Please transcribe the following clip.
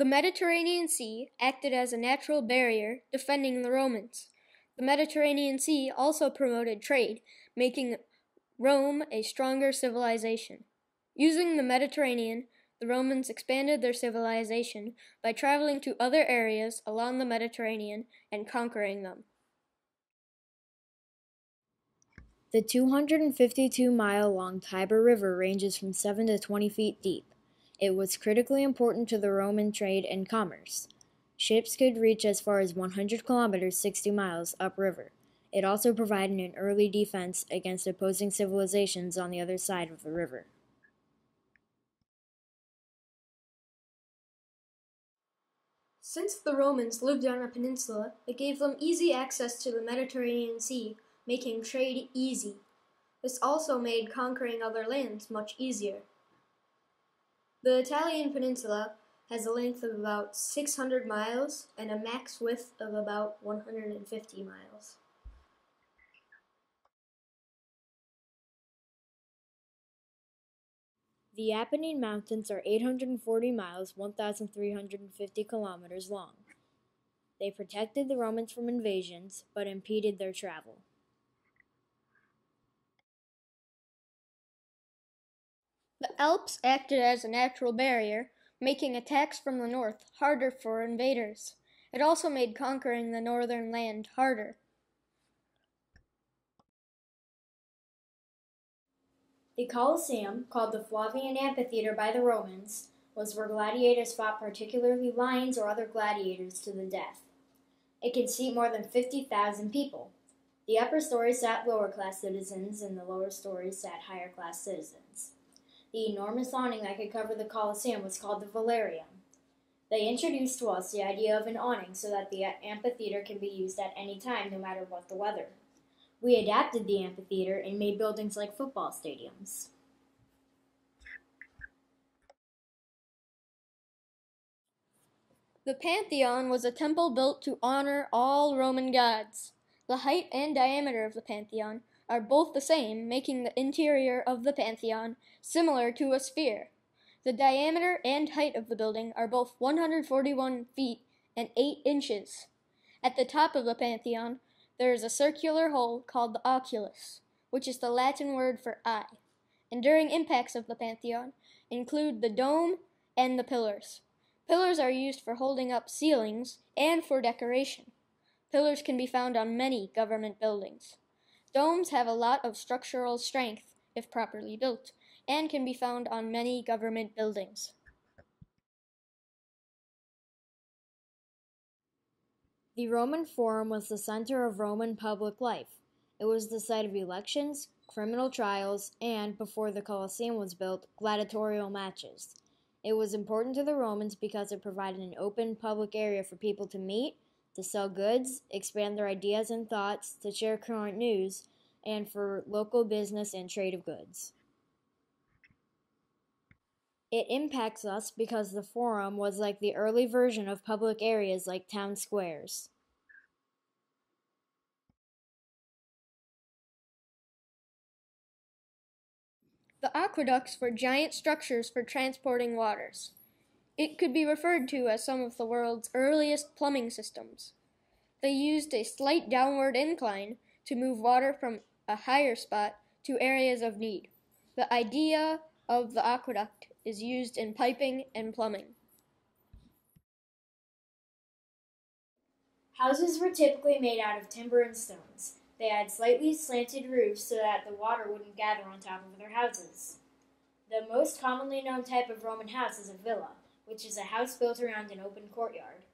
The Mediterranean Sea acted as a natural barrier defending the Romans. The Mediterranean Sea also promoted trade, making Rome a stronger civilization. Using the Mediterranean, the Romans expanded their civilization by traveling to other areas along the Mediterranean and conquering them. The 252-mile-long Tiber River ranges from 7 to 20 feet deep. It was critically important to the Roman trade and commerce. Ships could reach as far as 100 kilometers 60 miles upriver. It also provided an early defense against opposing civilizations on the other side of the river. Since the Romans lived on a peninsula, it gave them easy access to the Mediterranean Sea, making trade easy. This also made conquering other lands much easier. The Italian peninsula has a length of about 600 miles and a max width of about 150 miles. The Apennine Mountains are 840 miles, 1,350 kilometers long. They protected the Romans from invasions, but impeded their travel. The Alps acted as a natural barrier, making attacks from the north harder for invaders. It also made conquering the northern land harder. The Colosseum, called the Flavian Amphitheater by the Romans, was where gladiators fought, particularly lions or other gladiators, to the death. It could seat more than 50,000 people. The upper stories sat lower-class citizens, and the lower stories sat higher-class citizens. The enormous awning that could cover the Colosseum was called the Velarium. They introduced to us the idea of an awning so that the amphitheater can be used at any time, no matter what the weather. We adapted the amphitheater and made buildings like football stadiums. The Pantheon was a temple built to honor all Roman gods. The height and diameter of the Pantheon are both the same, making the interior of the Pantheon similar to a sphere. The diameter and height of the building are both 141 feet and 8 inches. At the top of the Pantheon, there is a circular hole called the oculus, which is the Latin word for eye. Enduring impacts of the Pantheon include the dome and the pillars. Pillars are used for holding up ceilings and for decoration. Pillars can be found on many government buildings. Domes have a lot of structural strength, if properly built, and can be found on many government buildings. The Roman Forum was the center of Roman public life. It was the site of elections, criminal trials, and, before the Colosseum was built, gladiatorial matches. It was important to the Romans because it provided an open public area for people to meet, to sell goods, expand their ideas and thoughts, to share current news, and for local business and trade of goods. It impacts us because the Forum was like the early version of public areas like town squares. The aqueducts were giant structures for transporting waters. It could be referred to as some of the world's earliest plumbing systems. They used a slight downward incline to move water from a higher spot to areas of need. The idea of the aqueduct is used in piping and plumbing. Houses were typically made out of timber and stones. They had slightly slanted roofs so that the water wouldn't gather on top of their houses. The most commonly known type of Roman house is a villa, which is a house built around an open courtyard.